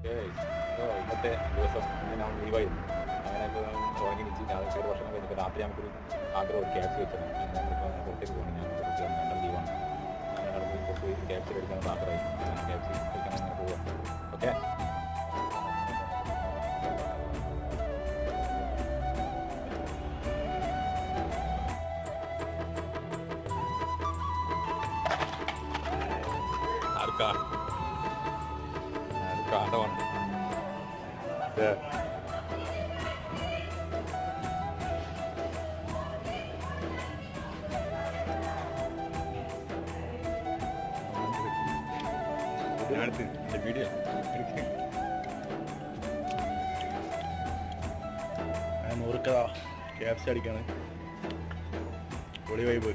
ഇന്നത്തെ ദിവസം ഞാൻ ലീവായിരുന്നു. അങ്ങനെ ഇപ്പോൾ ഉറങ്ങി നിച്ച് രാവിലെ ഒരു വർഷം കഴിഞ്ഞപ്പോൾ രാത്രി നമുക്കൊരു ആഗ്രഹം ഒരു ക്യാപ്സി വെച്ചത്. നമ്മളിപ്പോൾ പുറത്തേക്ക് പോകണം, ഞാൻ കുട്ടികൾ രണ്ടും ലീവാണ്. അങ്ങനെ അവിടെ പോയി പുറത്ത് പോയി ക്യാപ്സി കഴിക്കാൻ ആഗ്രഹമായി. ക്യാപ്സി കഴിക്കാൻ അങ്ങനെ പോവുക. ഓക്കെ, ആടമാണ്. വീഡിയോ നൂറുക്കതാ KFC അടിക്കാണ് പൊളി വൈബ്.